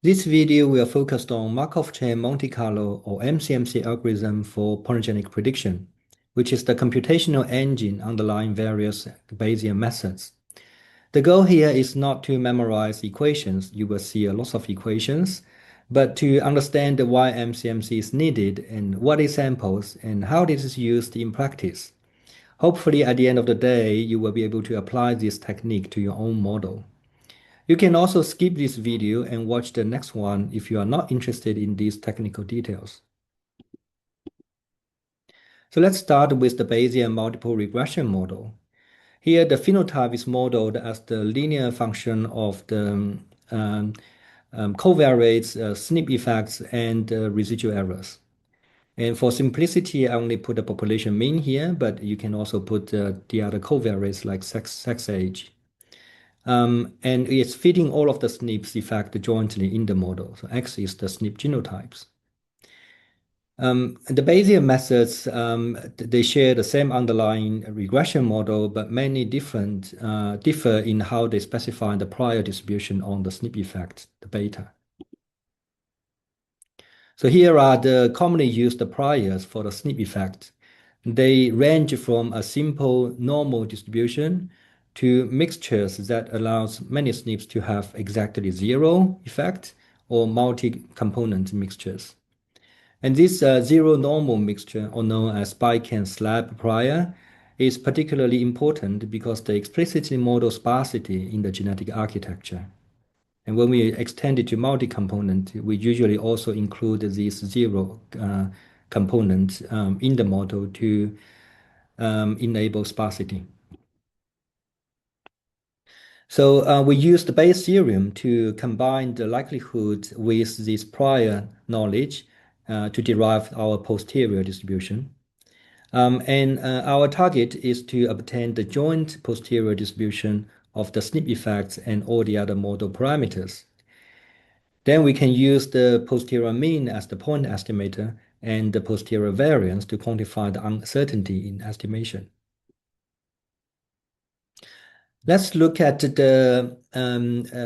This video will focus on Markov Chain Monte Carlo or MCMC algorithm for polygenic prediction, which is the computational engine underlying various Bayesian methods. The goal here is not to memorize equations, you will see a lot of equations, but to understand why MCMC is needed and what it samples and how this is used in practice. Hopefully, at the end of the day, you will be able to apply this technique to your own model. You can also skip this video and watch the next one if you are not interested in these technical details. So let's start with the Bayesian multiple regression model. Here, the phenotype is modeled as the linear function of the covariates, SNP effects, and residual errors. And for simplicity, I only put the population mean here, but you can also put the other covariates like sex age. And it's fitting all of the SNPs effect jointly in the model. So X is the SNP genotypes. The Bayesian methods, they share the same underlying regression model, but many differ in how they specify the prior distribution on the SNP effect, the beta. So here are the commonly used priors for the SNP effect. They range from a simple normal distribution to mixtures that allows many SNPs to have exactly zero effect or multi-component mixtures. And this zero normal mixture, or known as spike and slab prior, is particularly important because they explicitly model sparsity in the genetic architecture. And when we extend it to multi-component, we usually also include this zero component in the model to enable sparsity. So we use the Bayes theorem to combine the likelihood with this prior knowledge to derive our posterior distribution. And our target is to obtain the joint posterior distribution of the SNP effects and all the other model parameters. Then we can use the posterior mean as the point estimator and the posterior variance to quantify the uncertainty in estimation. Let's look at the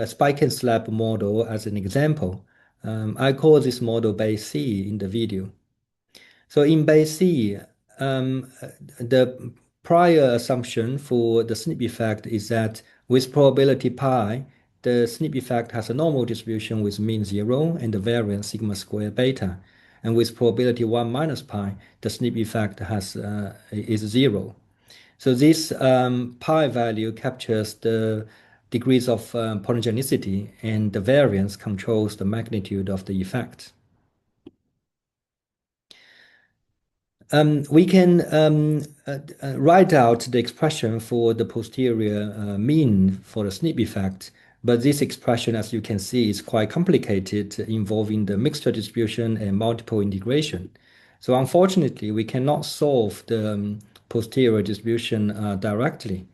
spike and slab model as an example. I call this model Bayes C in the video. So in Bayes C, the prior assumption for the SNP effect is that with probability pi, the SNP effect has a normal distribution with mean 0 and the variance sigma square beta. And with probability 1 minus pi, the SNP effect is 0. So this pi value captures the degrees of polygenicity, and the variance controls the magnitude of the effect. We can write out the expression for the posterior mean for the SNP effect, but this expression, as you can see, is quite complicated, involving the mixture distribution and multiple integration. So unfortunately, we cannot solve the posterior distribution directly.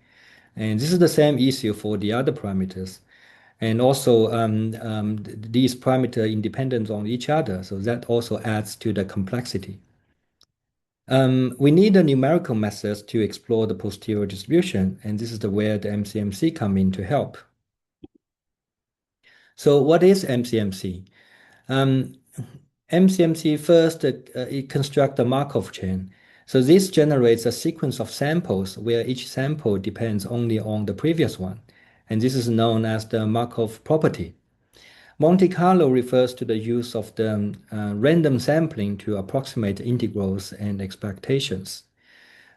And this is the same issue for the other parameters. And also, these parameters independent on each other, so that also adds to the complexity. We need a numerical methods to explore the posterior distribution, and this is where the MCMC come in to help. So what is MCMC? MCMC first, it constructs a Markov chain. So this generates a sequence of samples where each sample depends only on the previous one. And this is known as the Markov property. Monte Carlo refers to the use of the random sampling to approximate integrals and expectations.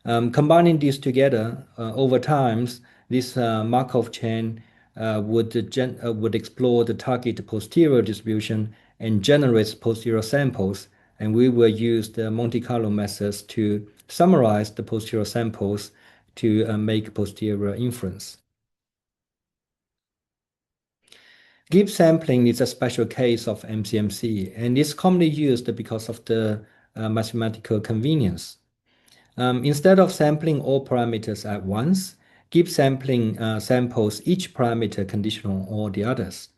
Combining these together over time, this Markov chain would explore the target posterior distribution and generates posterior samples. And we will use the Monte Carlo methods to summarize the posterior samples to make posterior inference. Gibbs sampling is a special case of MCMC, and it's commonly used because of the mathematical convenience. Instead of sampling all parameters at once, Gibbs sampling samples each parameter conditional on all the others.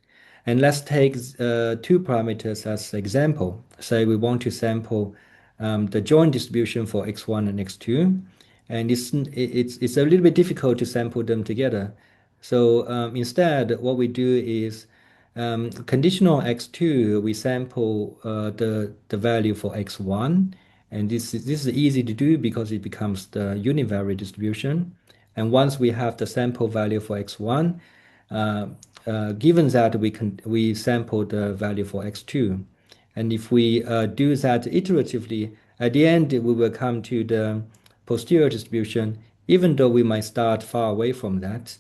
And let's take two parameters as example. Say we want to sample the joint distribution for x1 and x2, and it's a little bit difficult to sample them together. So instead, what we do is Conditional x2, we sample the value for x1, and this is easy to do because it becomes the univariate distribution. And once we have the sample value for x1, uh, given that we sample the value for x2, and if we do that iteratively, at the end we will come to the posterior distribution, even though we might start far away from that.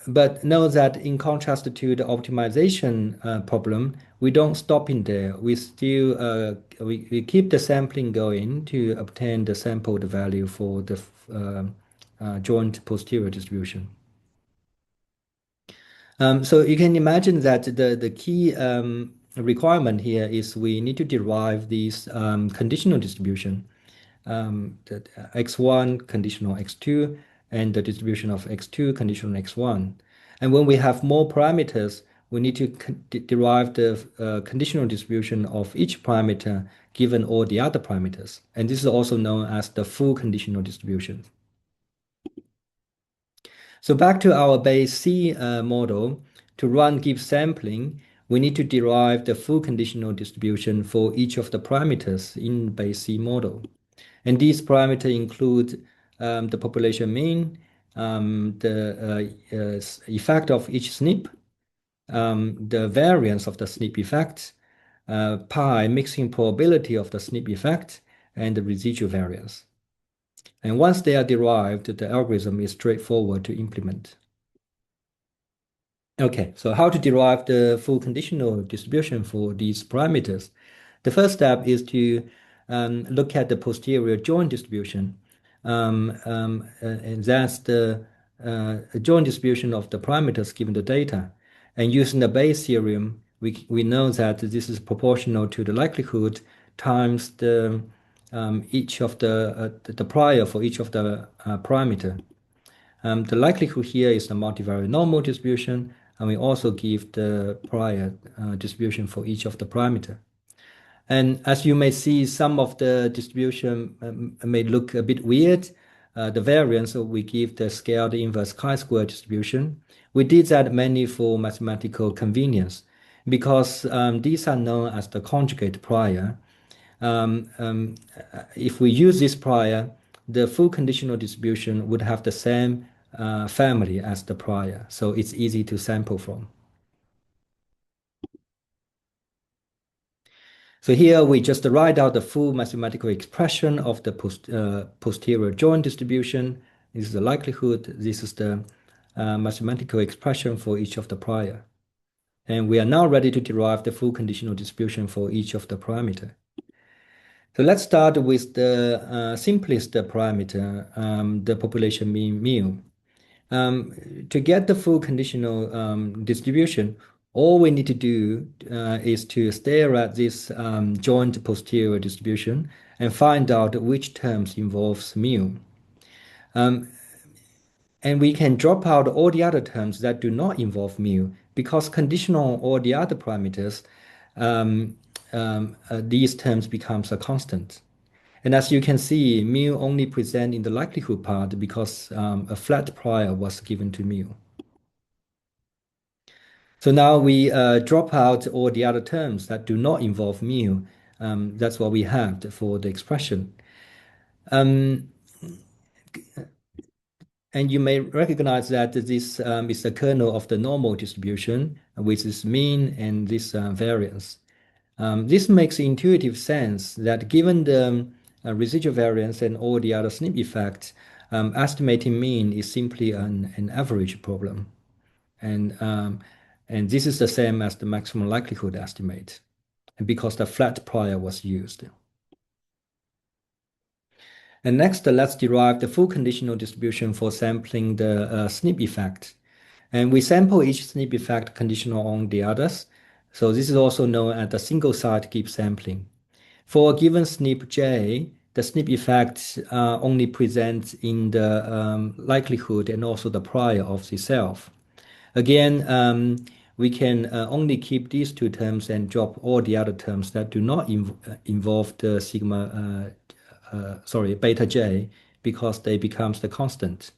But know that in contrast to the optimization problem, we don't stop in there. We still we keep the sampling going to obtain the sampled value for the joint posterior distribution. So you can imagine that the key requirement here is we need to derive these conditional distribution, that x1 conditional x2, and the distribution of x2 conditional x1. And when we have more parameters, we need to derive the conditional distribution of each parameter given all the other parameters. And this is also known as the full conditional distribution. So back to our base C model, to run Gibbs sampling, we need to derive the full conditional distribution for each of the parameters in base C model. And these parameters include the population mean, the effect of each SNP, the variance of the SNP effect, pi mixing probability of the SNP effect, and the residual variance. And once they are derived, the algorithm is straightforward to implement. Okay, so how to derive the full conditional distribution for these parameters? The first step is to look at the posterior joint distribution. And that's the joint distribution of the parameters given the data. And using the Bayes theorem, we know that this is proportional to the likelihood times the each of the prior for each of the parameter. The likelihood here is the multivariate normal distribution, and we also give the prior distribution for each of the parameter. And as you may see, some of the distribution may look a bit weird. The variance, so we give the scaled inverse chi-square distribution. We did that mainly for mathematical convenience because these are known as the conjugate prior. If we use this prior, the full conditional distribution would have the same family as the prior, so it's easy to sample from. So here we just write out the full mathematical expression of the posterior joint distribution. This is the likelihood. This is the mathematical expression for each of the prior. And we are now ready to derive the full conditional distribution for each of the parameter. So let's start with the simplest parameter, the population mean mu. To get the full conditional distribution, all we need to do is to stare at this joint posterior distribution and find out which terms involves mu. And we can drop out all the other terms that do not involve mu because conditional on all the other parameters, these terms becomes a constant. And as you can see, mu only present in the likelihood part because a flat prior was given to mu. So now we drop out all the other terms that do not involve mu. That's what we have for the expression. And you may recognize that this is the kernel of the normal distribution, which is mean and this variance. This makes intuitive sense that given the residual variance and all the other SNP effects, estimating mean is simply an average problem. And this is the same as the maximum likelihood estimate, and because the flat prior was used. And next, let's derive the full conditional distribution for sampling the SNP effect. And we sample each SNP effect conditional on the others. So this is also known as the single-site Gibbs sampling. For a given SNP J, the SNP effect only presents in the likelihood and also the prior of the self. Again, we can only keep these two terms and drop all the other terms that do not involve the beta J, because they becomes the constant.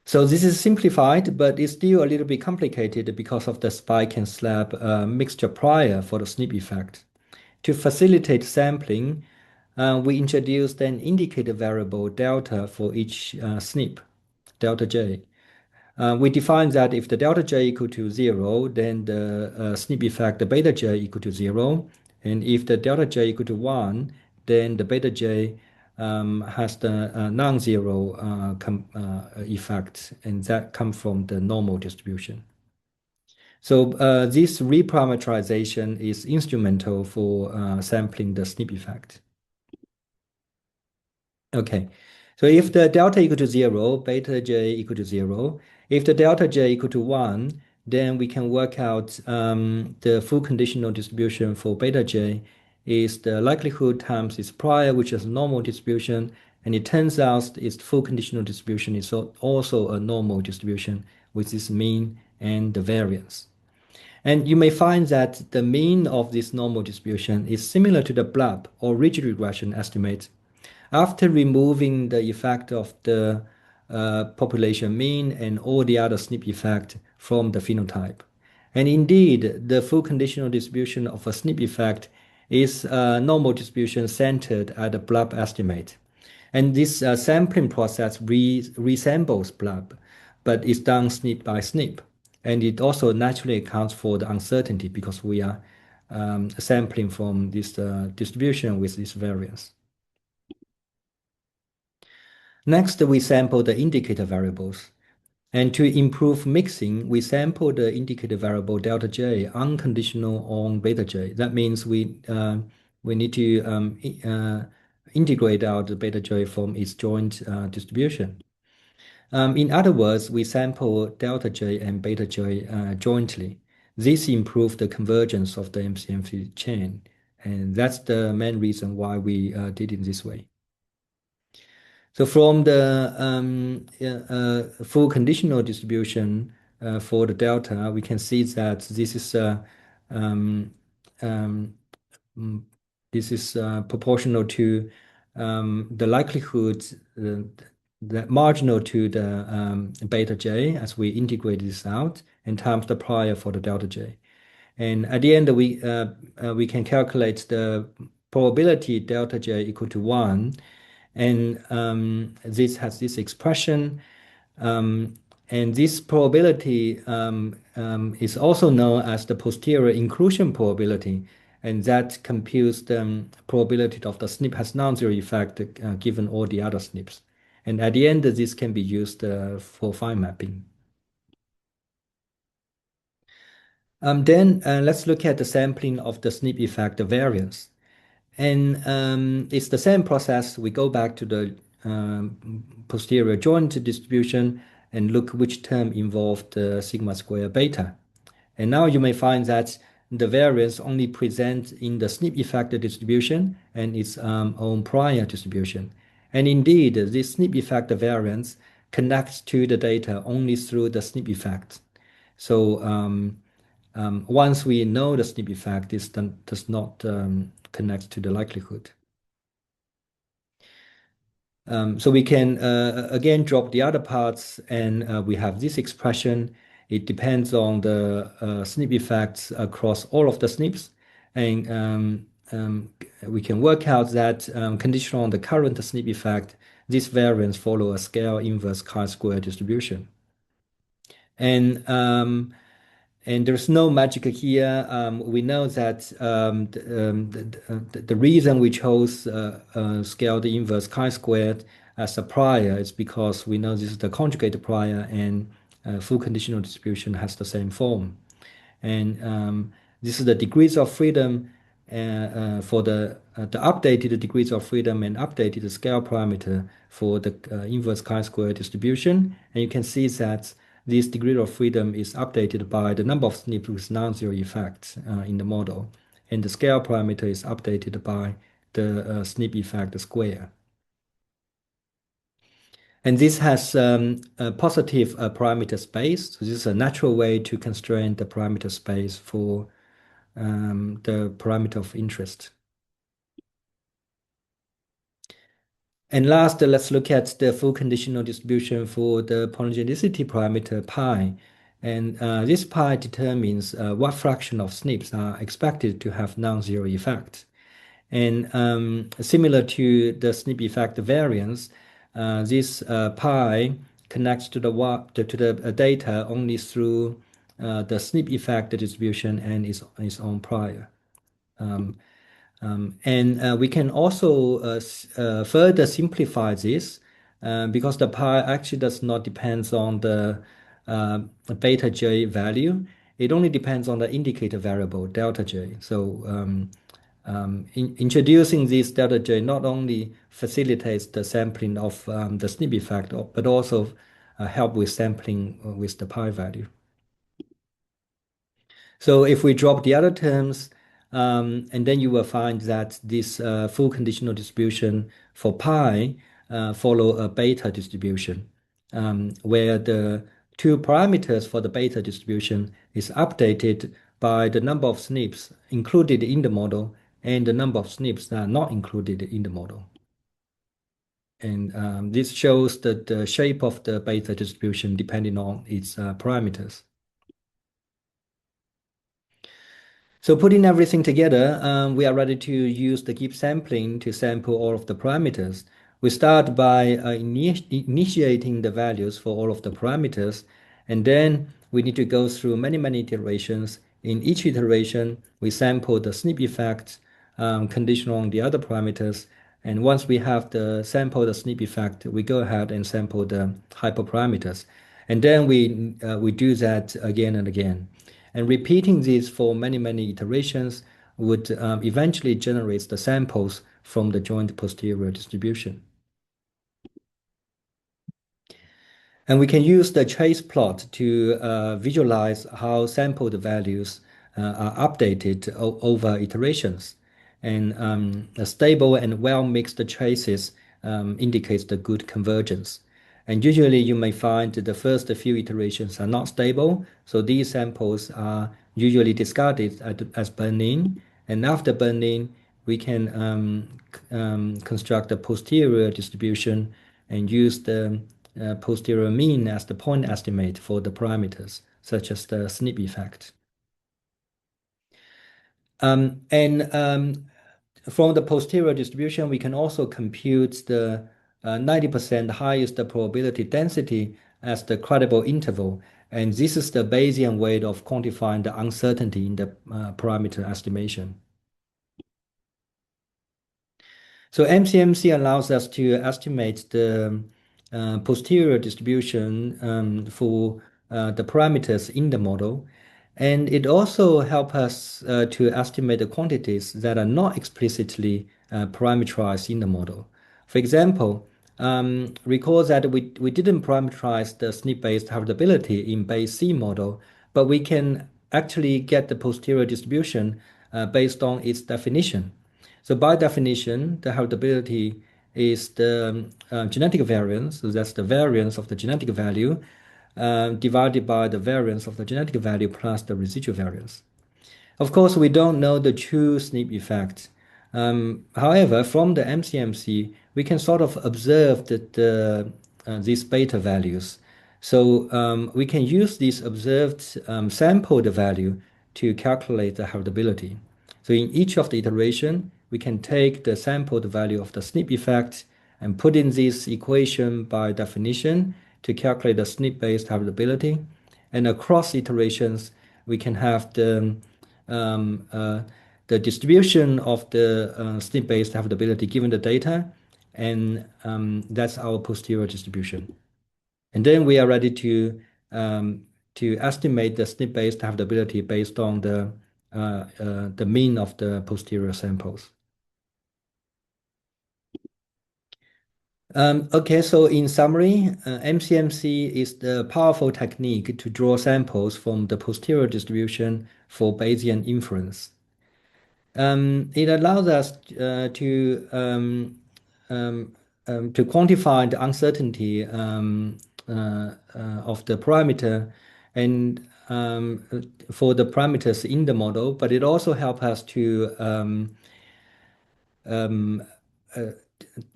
So this is simplified, but it's still a little bit complicated because of the spike and slab mixture prior for the SNP effect. To facilitate sampling, we introduced an indicator variable delta for each SNP, delta J. We define that if the delta J equal to 0, then the SNP effect, the beta J equal to 0. And if the delta J equal to 1, then the beta J has the non-zero effect, and that comes from the normal distribution. So this reparameterization is instrumental for sampling the SNP effect. Okay, so if the delta equal to 0, beta j equal to 0, if the delta j equal to 1, then we can work out the full conditional distribution for beta j is the likelihood times its prior, which is a normal distribution, and it turns out its full conditional distribution is also a normal distribution with its mean and the variance. And you may find that the mean of this normal distribution is similar to the BLUP or rigid regression estimate after removing the effect of the population mean and all the other SNP effect from the phenotype. And indeed, the full conditional distribution of a SNP effect is a normal distribution centered at the BLUP estimate. And this sampling process resembles BLUP, but it's done SNP by SNP. And it also naturally accounts for the uncertainty because we are sampling from this distribution with this variance. Next, we sample the indicator variables. And to improve mixing, we sample the indicator variable delta J unconditional on beta J. That means we need to integrate out the beta J from its joint distribution. In other words, we sample delta J and beta J jointly. This improves the convergence of the MCMC chain. And that's the main reason why we did it this way. So from the full conditional distribution for the delta, we can see that this is um, um, proportional to the likelihood that marginal to the beta j as we integrate this out and times the prior for the delta j. And at the end, we can calculate the probability delta j equal to 1. And this has this expression. And this probability is also known as the posterior inclusion probability. And that computes the probability of the SNP has non-zero effect given all the other SNPs. And at the end, this can be used for fine mapping. Then let's look at the sampling of the SNP effect, the variance. And it's the same process. We go back to the posterior joint distribution and look which term involved sigma square beta. And now you may find that the variance only presents in the SNP effect distribution and its own prior distribution. And indeed, this SNP effect variance connects to the data only through the SNP effect. So once we know the SNP effect, this does not connect to the likelihood. So we can again drop the other parts, and we have this expression. It depends on the SNP effects across all of the SNPs, and we can work out that conditional on the current SNP effect, this variance follow a scale inverse chi-square distribution. And there's no magic here. We know that the reason we chose scaled inverse chi-squared as a prior is because we know this is the conjugate prior and full conditional distribution has the same form. And this is the degrees of freedom for the updated degrees of freedom and updated scale parameter for the inverse chi-square distribution. And you can see that this degree of freedom is updated by the number of SNPs with non-zero effects in the model. And the scale parameter is updated by the SNP effect square. And this has a positive parameter space. So this is a natural way to constrain the parameter space for the parameter of interest. And last, let's look at the full conditional distribution for the polygenicity parameter pi. And this pi determines what fraction of SNPs are expected to have non-zero effect. And similar to the SNP effect variance, this pi connects to the data only through the SNP effect distribution and its own prior. And we can also further simplify this because the pi actually does not depend on the beta j value. It only depends on the indicator variable delta j. So introducing this delta j not only facilitates the sampling of the SNP effect, but also help with sampling with the pi value. So if we drop the other terms, and then you will find that this full conditional distribution for pi follow a beta distribution, where the two parameters for the beta distribution is updated by the number of SNPs included in the model and the number of SNPs that are not included in the model. And this shows that the shape of the beta distribution depending on its parameters. So putting everything together, we are ready to use the Gibbs sampling to sample all of the parameters. We start by initiating the values for all of the parameters, and then we need to go through many iterations. In each iteration, we sample the SNP effect conditional on the other parameters. And once we have the sample the SNP effect, we go ahead and sample the hyperparameters. And then we do that again and again. And repeating this for many iterations would eventually generate the samples from the joint posterior distribution. And we can use the trace plot to visualize how sampled values are updated over iterations. And stable and well-mixed traces indicates the good convergence. And usually you may find the first few iterations are not stable, so these samples are usually discarded as burn-in. And after burn-in, we can construct a posterior distribution and use the posterior mean as the point estimate for the parameters, such as the SNP effect. And from the posterior distribution, we can also compute the 90% highest probability density as the credible interval. And this is the Bayesian way of quantifying the uncertainty in the parameter estimation. So MCMC allows us to estimate the posterior distribution for the parameters in the model. And it also helps us to estimate the quantities that are not explicitly parameterized in the model. For example, recall that we didn't parameterize the SNP-based heritability in Bayes C model, but we can actually get the posterior distribution based on its definition. So by definition, the heritability is the genetic variance, so that's the variance of the genetic value, divided by the variance of the genetic value plus the residual variance. Of course, we don't know the true SNP effect. However, from the MCMC, we can sort of observe that these beta values. So we can use these observed sampled value to calculate the heritability. So in each of the iteration, we can take the sampled value of the SNP effect and put in this equation by definition to calculate the SNP-based heritability. And across iterations, we can have the distribution of the SNP-based heritability given the data, and that's our posterior distribution. And then we are ready to estimate the SNP-based heritability based on the mean of the posterior samples. Okay, so in summary, MCMC is the powerful technique to draw samples from the posterior distribution for Bayesian inference. It allows us to quantify the uncertainty of the parameter and for the parameters in the model, but it also helps us to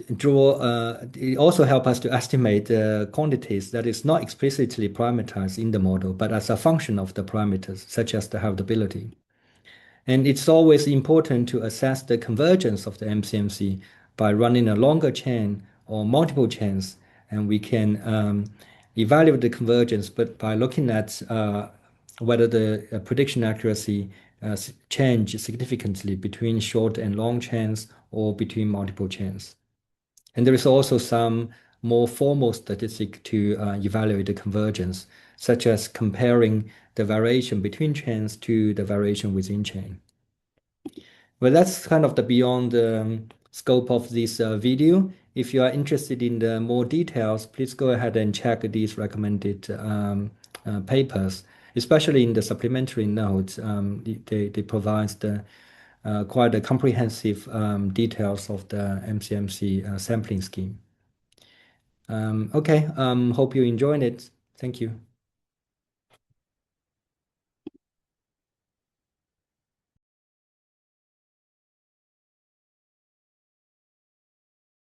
it also helps us to estimate quantities that is not explicitly parameterized in the model, but as a function of the parameters, such as the heritability. And it's always important to assess the convergence of the MCMC by running a longer chain or multiple chains, and we can evaluate the convergence, but by looking at whether the prediction accuracy change significantly between short and long chains or between multiple chains. And there is also some more formal statistic to evaluate the convergence, such as comparing the variation between chains to the variation within chain. Well, that's kind of the beyond scope of this video. If you are interested in the more details, please go ahead and check these recommended papers, especially in the supplementary notes. They provide the quite a comprehensive details of the MCMC sampling scheme. Okay, hope you enjoyed it. Thank you.